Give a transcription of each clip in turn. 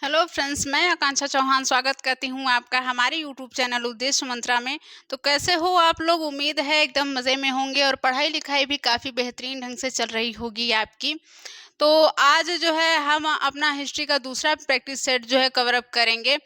Hello friends, मैं आकांक्षा चौहान स्वागत करती हूँ आपका हमारे यूट्यूब चैनल उद्देश्य मंत्रा में। तो कैसे हो आप लोग? उम्मीद है एकदम मज़े में होंगे और पढ़ाई लिखाई भी काफ़ी बेहतरीन ढंग से चल रही होगी आपकी। तो आज जो है हम अपना हिस्ट्री का दूसरा प्रैक्टिस सेट जो है कवर अप करेंगे।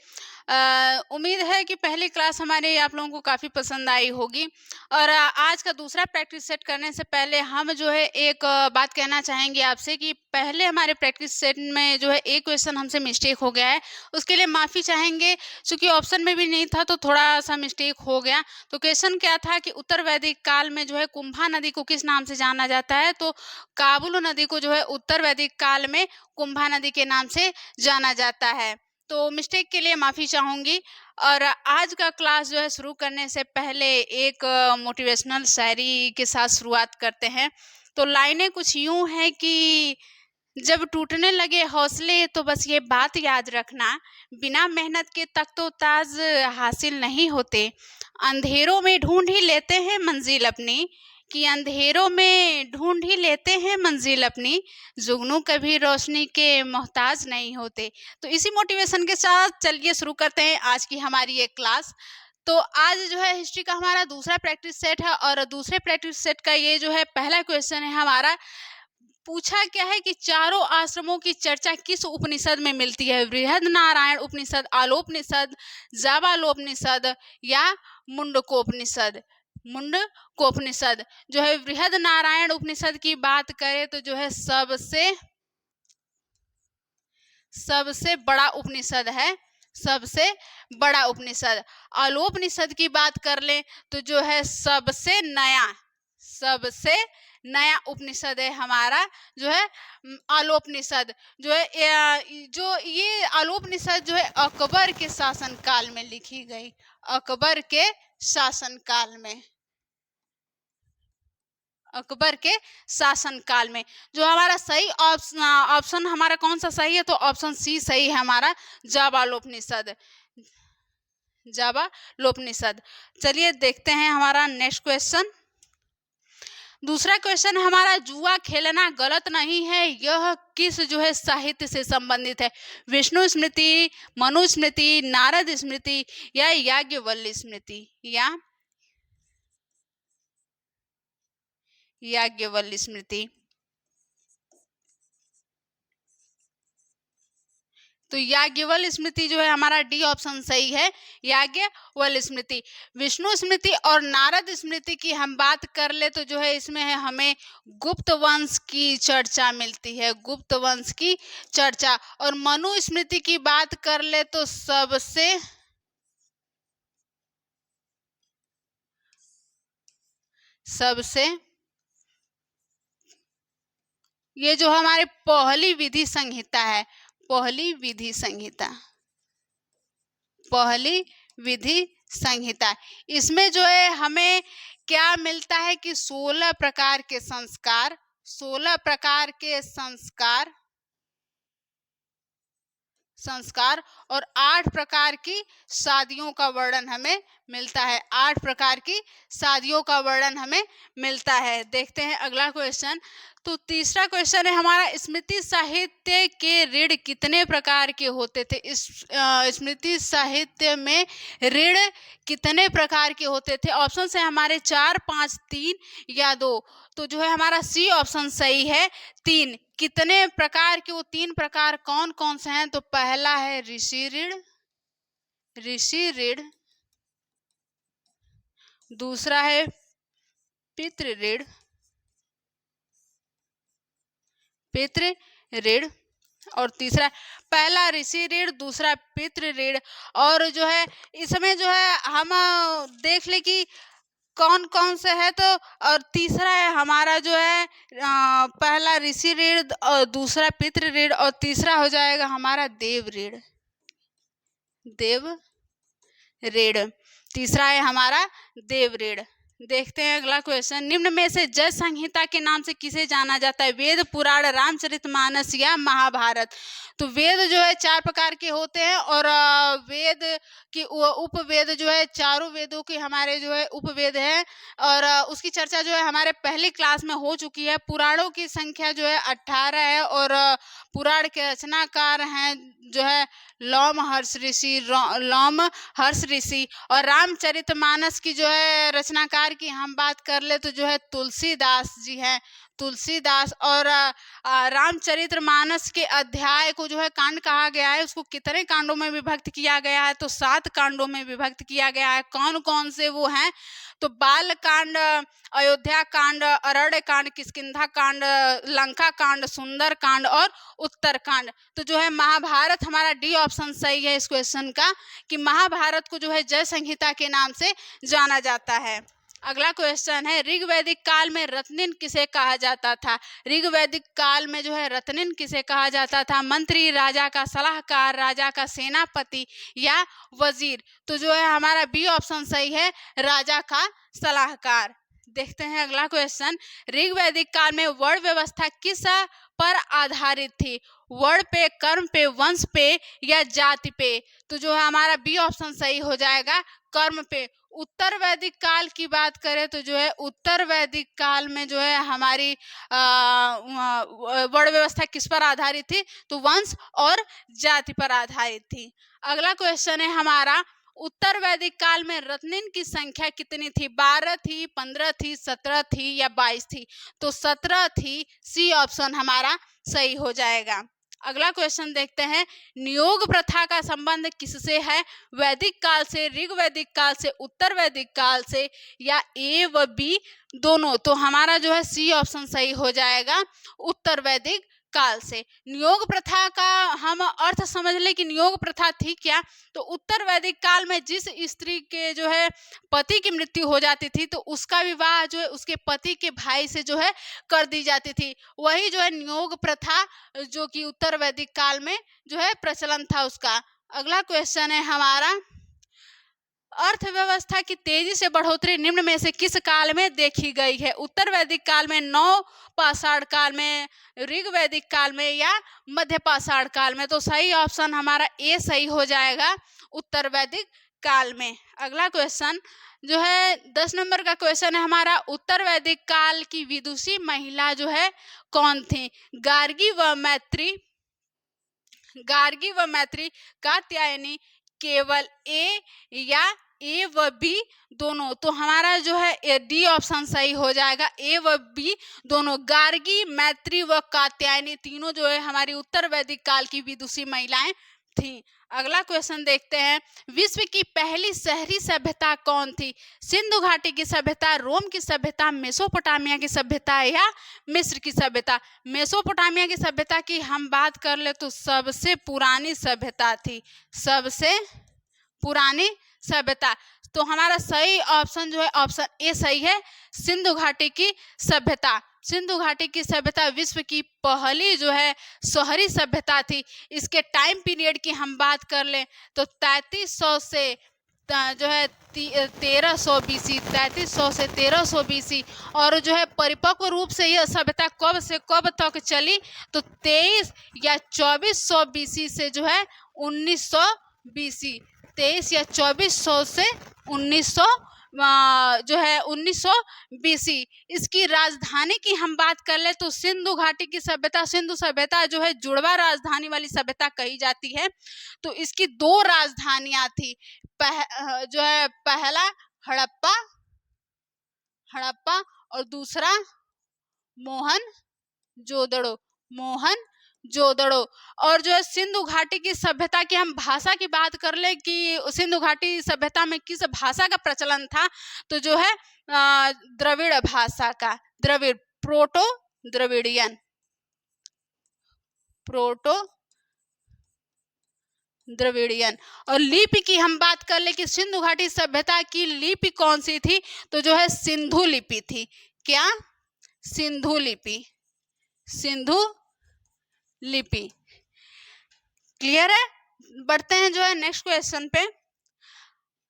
उम्मीद है कि पहली क्लास हमारी आप लोगों को काफ़ी पसंद आई होगी। और आज का दूसरा प्रैक्टिस सेट करने से पहले हम जो है एक बात कहना चाहेंगे आपसे कि पहले हमारे प्रैक्टिस सेट में जो है एक क्वेश्चन हमसे मिस्टेक हो गया है, उसके लिए माफ़ी चाहेंगे। चूँकि ऑप्शन में भी नहीं था तो थोड़ा-सा मिस्टेक हो गया। तो क्वेश्चन क्या था कि उत्तर वैदिक काल में जो है कुंभा नदी को किस नाम से जाना जाता है? तो काबुल नदी को जो है उत्तर वैदिक काल में कुंभा नदी के नाम से जाना जाता है। तो मिस्टेक के लिए माफ़ी चाहूँगी। और आज का क्लास जो है शुरू करने से पहले एक मोटिवेशनल शायरी के साथ शुरुआत करते हैं। तो लाइनें कुछ यूँ हैं कि जब टूटने लगे हौसले तो बस ये बात याद रखना, बिना मेहनत के तख्तो-ताज हासिल नहीं होते। अंधेरों में ढूंढ ही लेते हैं मंजिल अपनी, कि अंधेरों में ढूंढ ही लेते हैं मंजिल अपनी, जुगनू कभी रोशनी के मोहताज नहीं होते। तो इसी मोटिवेशन के साथ चलिए शुरू करते हैं आज की हमारी एक क्लास। तो आज जो है हिस्ट्री का हमारा दूसरा प्रैक्टिस सेट है और दूसरे प्रैक्टिस सेट का ये जो है पहला क्वेश्चन है हमारा। पूछा क्या है कि चारों आश्रमों की चर्चा किस उपनिषद में मिलती है? बृहद नारायण उपनिषद, आलोपनिषद, जाबालोपनिषद या मुंडकोपनिषद? मुंडकोपनिषद जो है बृहद नारायण उपनिषद की बात करें तो जो है सबसे बड़ा उपनिषद है, सबसे बड़ा उपनिषद। आलोपनिषद की बात कर लें तो जो है सबसे नया उपनिषद है हमारा जो है आलोपनिषद। जो है जो ये आलोपनिषद जो है अकबर के शासनकाल में लिखी गई, अकबर के शासनकाल में, अकबर के शासनकाल में। जो हमारा सही ऑप्शन हमारा कौन सा सही है? तो ऑप्शन सी सही है हमारा, जाबालोपनिषद, जाबालोपनिषद। चलिए देखते हैं हमारा नेक्स्ट क्वेश्चन। दूसरा क्वेश्चन है हमारा, जुआ खेलना गलत नहीं है, यह किस जो है साहित्य से संबंधित है? विष्णु स्मृति, मनुस्मृति, नारद स्मृति या याज्ञवल्क्य स्मृति या याज्ञवल्क्य स्मृति? तो याज्ञवल्क्य स्मृति जो है हमारा डी ऑप्शन सही है, याज्ञवल्क्य स्मृति। विष्णु स्मृति और नारद स्मृति की हम बात कर ले तो जो है इसमें है हमें गुप्त वंश की चर्चा मिलती है, गुप्त वंश की चर्चा। और मनु स्मृति की बात कर ले तो सबसे ये जो हमारे पहली विधि संहिता है, पहली विधि संहिता, पहली विधि संहिता, इसमें जो है हमें क्या मिलता है कि 16 प्रकार के संस्कार, 16 प्रकार के संस्कार और 8 प्रकार की शादियों का वर्णन हमें मिलता है, 8 प्रकार की शादियों का वर्णन हमें मिलता है। देखते हैं अगला क्वेश्चन। तो तीसरा क्वेश्चन है हमारा, स्मृति साहित्य के ऋण कितने प्रकार के होते थे? इस स्मृति साहित्य में ऋण कितने प्रकार के होते थे? ऑप्शन है हमारे 4, 5, 3 या 2। तो जो है हमारा सी ऑप्शन सही है, 3। कितने प्रकार के? वो 3 प्रकार कौन कौन से हैं? तो पहला है ऋषि ऋण, ऋषि ऋण, दूसरा है पितृ ऋण, पितृ ऋण, और तीसरा, पहला ऋषि ऋण, दूसरा पितृ ऋण। और जो है इसमें जो है हम देख ले कि कौन कौन से है। तो और तीसरा है हमारा जो है पहला ऋषि ऋण और दूसरा पितृ ऋण और तीसरा हो जाएगा हमारा देव ऋण, देव ऋण, तीसरा है हमारा देव ऋण। देखते हैं अगला क्वेश्चन। निम्न में से जय संहिता के नाम से किसे जाना जाता है? वेद, पुराण, रामचरितमानस या महाभारत? तो वेद जो है 4 प्रकार के होते हैं और वेद की उपवेद जो है, चारों वेदों के हमारे जो है उपवेद है और उसकी चर्चा जो है हमारे पहली क्लास में हो चुकी है। पुराणों की संख्या जो है 18 है और पुराण के रचनाकार हैं जो है लोमहर्ष ऋषि। और रामचरितमानस की जो है रचनाकार की हम बात कर ले तो जो है तुलसीदास जी हैं, तुलसीदास। और रामचरितमानस के अध्याय को जो है कांड कहा गया है, उसको कितने कांडों में विभक्त किया गया है? तो 7 कांडों में विभक्त किया गया है। कौन कौन से वो हैं? तो बाल कांड, अयोध्या कांड, अरण्य कांड, किष्किंधा कांड, लंका कांड, सुंदर कांड और उत्तर कांड। तो जो है महाभारत हमारा डी ऑप्शन सही है इस क्वेश्चन का, कि महाभारत को जो है जय संहिता के नाम से जाना जाता है। अगला क्वेश्चन है, ऋग्वैदिक काल में रत्निन किसे कहा जाता था? ऋग्वैदिक काल में जो है रत्निन किसे कहा जाता था? मंत्री, राजा का सलाहकार, राजा का सेनापति या वजीर? तो जो है हमारा बी ऑप्शन सही है, राजा का सलाहकार। देखते हैं अगला क्वेश्चन, ऋग्वैदिक काल में वर्ण व्यवस्था किस पर आधारित थी? वर्ण पे, कर्म पे, वंश पे या जाति पे? तो जो है हमारा बी ऑप्शन सही हो जाएगा, कर्म पे। उत्तर वैदिक काल की बात करें तो जो है उत्तर वैदिक काल में जो है हमारी वर्ण व्यवस्था किस पर आधारित थी? तो वंश और जाति पर आधारित थी। अगला क्वेश्चन है हमारा, उत्तर वैदिक काल में रत्निन की संख्या कितनी थी? 12 थी, 15 थी, 17 थी या 22 थी? तो 17 थी, सी ऑप्शन हमारा सही हो जाएगा। अगला क्वेश्चन देखते हैं, नियोग प्रथा का संबंध किससे है? वैदिक काल से, ऋग्वैदिक काल से, उत्तर वैदिक काल से या ए व बी दोनों? तो हमारा जो है सी ऑप्शन सही हो जाएगा, उत्तर वैदिक काल से। नियोग प्रथा का हम अर्थ समझ ले कि नियोग प्रथा थी क्या? तो उत्तर वैदिक काल में जिस स्त्री के जो है पति की मृत्यु हो जाती थी तो उसका विवाह जो है उसके पति के भाई से जो है कर दी जाती थी, वही जो है नियोग प्रथा जो कि उत्तर वैदिक काल में जो है प्रचलन था उसका। अगला क्वेश्चन है हमारा, अर्थव्यवस्था की तेजी से बढ़ोतरी निम्न में से किस काल में देखी गई है? उत्तर वैदिक काल में, नव पाषाण काल में, ऋग्वैदिक काल में या मध्य पाषाण काल में? तो सही ऑप्शन हमारा ए सही हो जाएगा, उत्तर वैदिक काल में। अगला क्वेश्चन जो है 10 नंबर का क्वेश्चन है हमारा, उत्तर वैदिक काल की विदुषी महिला जो है कौन थी? गार्गी व मैत्री, गार्गी व मैत्री, कात्यायनी, केवल ए या ए व बी दोनों? तो हमारा जो है डी ऑप्शन सही हो जाएगा, ए व बी दोनों। गार्गी, मैत्री व कात्यायनी तीनों जो है हमारी उत्तर वैदिक काल की विदुषी महिलाएं थी। अगला क्वेश्चन देखते हैं, विश्व की पहली शहरी सभ्यता कौन थी? सिंधु घाटी की सभ्यता, रोम की सभ्यता, मेसोपोटामिया की सभ्यता या मिस्र की सभ्यता? मेसोपोटामिया की सभ्यता की हम बात कर ले तो सबसे पुरानी सभ्यता थी, सबसे पुरानी सभ्यता। तो हमारा सही ऑप्शन जो है ऑप्शन ए सही है, सिंधु घाटी की सभ्यता। सिंधु घाटी की सभ्यता विश्व की पहली जो है शहरी सभ्यता थी। इसके टाइम पीरियड की हम बात कर लें तो 3300 से जो है 1300 बीसी, 3300 से 1300 बीसी। और जो है परिपक्व रूप से यह सभ्यता कब से कब तक चली? तो 23 या 2400 बीसी से जो है 1900 बीसी, 23 या 2400 से 1900 जो है 1900 बीसी। इसकी राजधानी की हम बात कर ले तो सिंधु घाटी की सभ्यता, सिंधु सभ्यता जो है जुड़वा राजधानी वाली सभ्यता कही जाती है। तो इसकी 2 राजधानियां थी, जो है पहला हड़प्पा, हड़प्पा और दूसरा मोहनजोदड़ो, मोहनजोदड़ो। और जो है सिंधु घाटी की सभ्यता की हम भाषा की बात कर ले कि सिंधु घाटी सभ्यता में किस भाषा का प्रचलन था? तो जो है द्रविड़ भाषा का, Dravida, proto Dravidian, proto Dravidian. और लिपि की हम बात कर ले कि सिंधु घाटी सभ्यता की लिपि कौन सी थी? तो जो है सिंधु लिपि थी। क्या? सिंधु लिपि, सिंधु लिपि। क्लियर है? बढ़ते हैं जो है नेक्स्ट क्वेश्चन पे।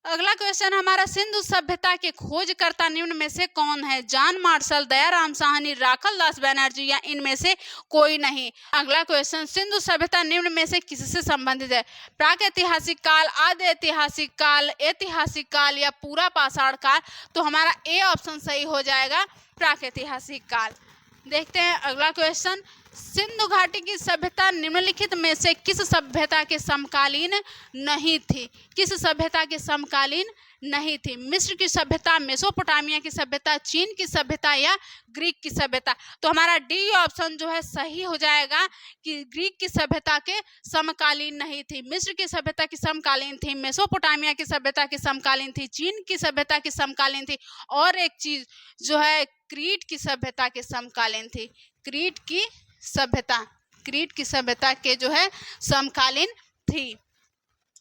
अगला क्वेश्चन हमारा, सिंधु सभ्यता के खोजकर्ता निम्न में से कौन है? जॉन मार्शल, दयाराम साहनी, राखल दास बैनर्जी या इनमें से कोई नहीं? अगला क्वेश्चन, सिंधु सभ्यता निम्न में से किससे संबंधित है? प्रागैतिहासिक काल, आदि ऐतिहासिक काल, ऐतिहासिक काल या पूरा पाषाण काल? तो हमारा ए ऑप्शन सही हो जाएगा, प्रागैतिहासिक काल। देखते हैं अगला क्वेश्चन, सिंधु घाटी की सभ्यता निम्नलिखित में से किस सभ्यता के समकालीन नहीं थी? किस सभ्यता के समकालीन नहीं थी? मिस्र की सभ्यता, मेसोपोटामिया की सभ्यता, चीन की सभ्यता या ग्रीक की सभ्यता? तो हमारा डी ऑप्शन जो है सही हो जाएगा कि ग्रीक की सभ्यता के समकालीन नहीं थी। मिस्र की सभ्यता की समकालीन थी, मेसोपोटामिया की सभ्यता की समकालीन थी, चीन की सभ्यता की समकालीन थी, और एक चीज जो है क्रीट की सभ्यता के समकालीन थी। क्रीट की सभ्यता, क्रीट की सभ्यता के जो है समकालीन थी।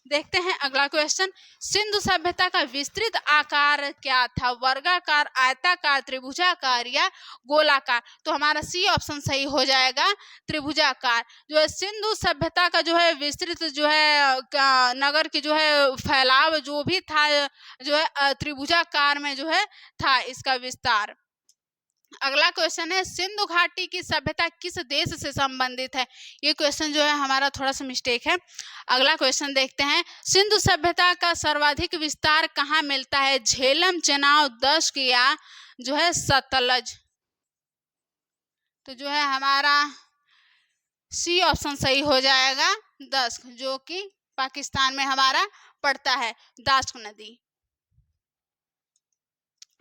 देखते हैं अगला क्वेश्चन। सिंधु सभ्यता का विस्तृत आकार क्या था? वर्गाकार, आयताकार, त्रिभुजाकार या गोलाकार? तो हमारा सी ऑप्शन सही हो जाएगा, त्रिभुजाकार। जो है सिंधु सभ्यता का जो है विस्तृत जो है नगर की जो है फैलाव जो भी था जो है त्रिभुजाकार में जो है था इसका विस्तार। अगला क्वेश्चन है, सिंधु घाटी की सभ्यता किस देश से संबंधित है? ये क्वेश्चन जो है हमारा थोड़ा सा मिस्टेक है। अगला क्वेश्चन देखते हैं, सिंधु सभ्यता का सर्वाधिक विस्तार कहाँ मिलता है? झेलम, चेनाब, दश्क या जो है सतलज? तो जो है हमारा सी ऑप्शन सही हो जाएगा, दश्क, जो कि पाकिस्तान में हमारा पड़ता है, दश्क नदी।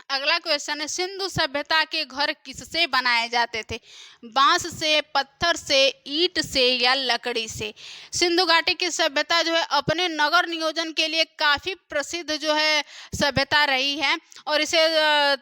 अगला क्वेश्चन है, सिंधु सभ्यता के घर किससे बनाए जाते थे? बांस से, पत्थर से, ईंट से या लकड़ी से? सिंधु घाटी की सभ्यता जो है अपने नगर नियोजन के लिए काफ़ी प्रसिद्ध जो है सभ्यता रही है, और इसे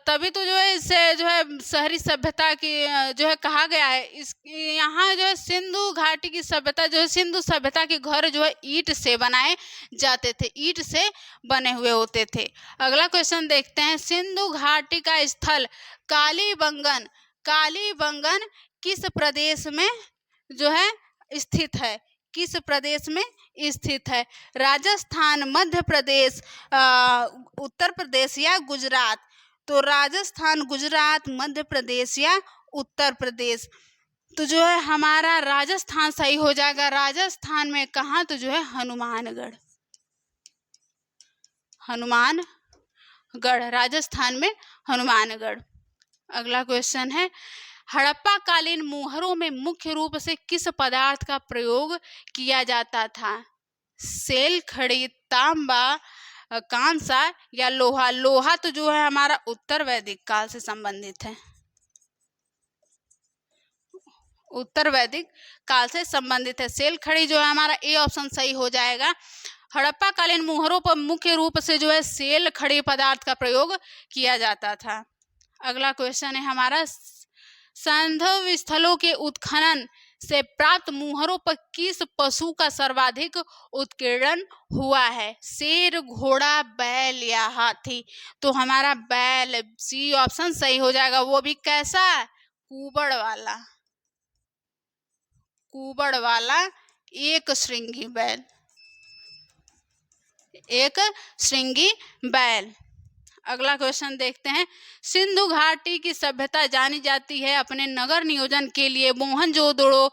तभी तो जो है इसे जो है शहरी सभ्यता की जो है कहा गया है। इस यहाँ जो है सिंधु घाटी की सभ्यता जो है सिंधु सभ्यता के घर जो है ईंट से बनाए जाते थे, ईंट से बने हुए होते थे। अगला क्वेश्चन देखते हैं, सिंधु घाटी का स्थल कालीबंगन, कालीबंगन किस प्रदेश में जो है स्थित है? किस प्रदेश में स्थित है? राजस्थान, मध्य प्रदेश, उत्तर प्रदेश या गुजरात? तो राजस्थान, गुजरात, मध्य प्रदेश या उत्तर प्रदेश? तो जो है हमारा राजस्थान सही हो जाएगा। राजस्थान में कहाँ? तो जो है हनुमानगढ़, हनुमानगढ़, राजस्थान में हनुमानगढ़। अगला क्वेश्चन है, हड़प्पा कालीन मुहरों में मुख्य रूप से किस पदार्थ का प्रयोग किया जाता था? सेल, खड़ी, तांबा, कांसा या लोहा? लोहा तो जो है हमारा उत्तर वैदिक काल से संबंधित है, उत्तर वैदिक काल से संबंधित है। सेल, खड़ी जो है हमारा ए ऑप्शन सही हो जाएगा। हड़प्पा कालीन मुहरों पर मुख्य रूप से जो है सेल, खड़ी पदार्थ का प्रयोग किया जाता था। अगला क्वेश्चन है हमारा, संदर्भ स्थलों के उत्खनन से प्राप्त मुहरों पर किस पशु का सर्वाधिक उत्कीर्णन हुआ है? शेर, घोड़ा, बैल या हाथी? तो हमारा बैल, सी ऑप्शन सही हो जाएगा। वो भी कैसा? कुबड़ वाला, कुबड़ वाला एक श्रृंगी बैल, एक श्रृंगी बैल। अगला क्वेश्चन देखते हैं, सिंधु घाटी की सभ्यता जानी जाती है अपने नगर नियोजन के लिए, मोहनजोदड़ो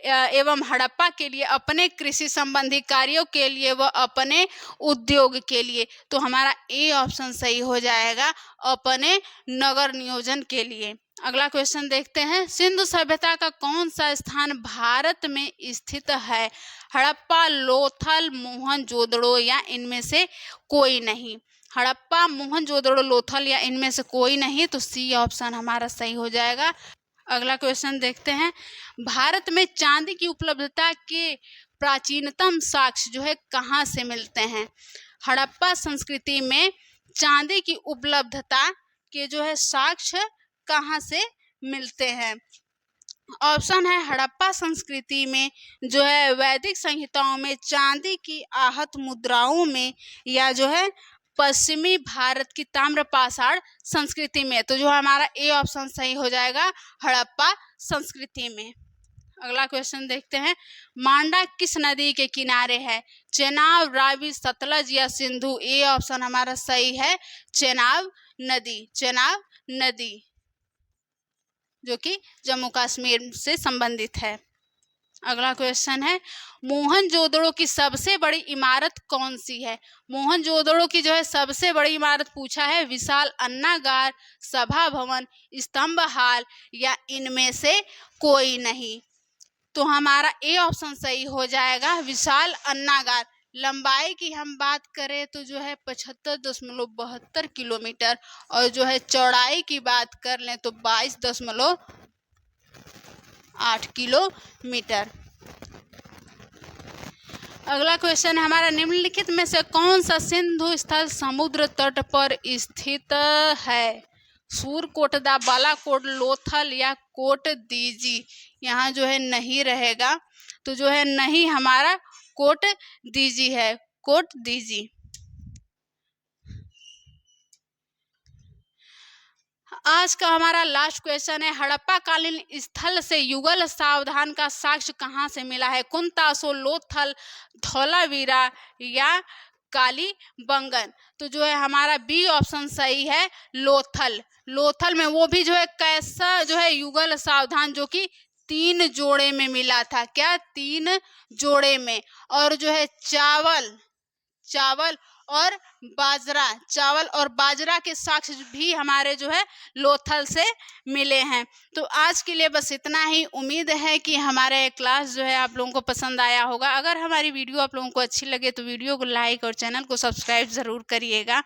एवं हड़प्पा के लिए अपने कृषि संबंधी कार्यों के लिए व अपने उद्योग के लिए। तो हमारा ए ऑप्शन सही हो जाएगा, अपने नगर नियोजन के लिए। अगला क्वेश्चन देखते हैं, सिंधु सभ्यता का कौन सा स्थान भारत में स्थित है? हड़प्पा, लोथल, मोहनजोदड़ो या इनमें से कोई नहीं? हड़प्पा, मोहनजोदड़ो, लोथल या इनमें से कोई नहीं, तो सी ऑप्शन हमारा सही हो जाएगा। अगला क्वेश्चन देखते हैं, भारत में चांदी की उपलब्धता के प्राचीनतम साक्ष्य जो है कहाँ से मिलते हैं? हड़प्पा संस्कृति में चांदी की उपलब्धता के जो है साक्ष्य कहाँ से मिलते हैं? ऑप्शन है, हड़प्पा संस्कृति में जो है वैदिक संहिताओं में, चांदी की आहत मुद्राओं में, या जो है पश्चिमी भारत की ताम्रपाषाण संस्कृति में। तो जो हमारा ए ऑप्शन सही हो जाएगा, हड़प्पा संस्कृति में। अगला क्वेश्चन देखते हैं, मांडा किस नदी के किनारे है? चेनाब, रावी, सतलज या सिंधु? ए ऑप्शन हमारा सही है, चेनाब नदी, चेनाब नदी, जो कि जम्मू कश्मीर से संबंधित है। अगला क्वेश्चन है, मोहनजोदड़ो की सबसे बड़ी इमारत कौन सी है? मोहनजोदड़ो की जो है सबसे बड़ी इमारत पूछा है, विशाल अन्नागार, सभा भवन, स्तंभ हाल या इनमें से कोई नहीं? तो हमारा ए ऑप्शन सही हो जाएगा, विशाल अन्नागार। लंबाई की हम बात करें तो जो है 75.72 किलोमीटर, और जो है चौड़ाई की बात कर लें तो 22.8 किलोमीटर। अगला क्वेश्चन है हमारा, निम्नलिखित में से कौन सा सिंधु स्थल समुद्र तट पर स्थित है? सूरकोटदा, बालाकोट, लोथल या कोट दीजी? यहाँ जो है नहीं रहेगा, तो जो है नहीं हमारा कोट दीजी है, कोट दीजी। आज का हमारा लास्ट क्वेश्चन है, हड़प्पा कालीन स्थल से युगल सावधान का साक्ष्य कहाँ से मिला है? कुंतासो, लोथल, धौलावीरा या कालीबंगन? तो जो है हमारा बी ऑप्शन सही है, लोथल। लोथल में वो भी जो है कैसा जो है युगल सावधान, जो कि 3 जोड़े में मिला था। क्या? 3 जोड़े में। और जो है चावल और बाजरा के साक्ष्य भी हमारे जो है लोथल से मिले हैं। तो आज के लिए बस इतना ही। उम्मीद है कि हमारे क्लास जो है आप लोगों को पसंद आया होगा। अगर हमारी वीडियो आप लोगों को अच्छी लगे तो वीडियो को लाइक और चैनल को सब्सक्राइब ज़रूर करिएगा।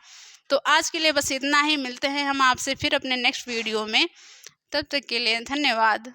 तो आज के लिए बस इतना ही। मिलते हैं हम आपसे फिर अपने नेक्स्ट वीडियो में। तब तक के लिए धन्यवाद।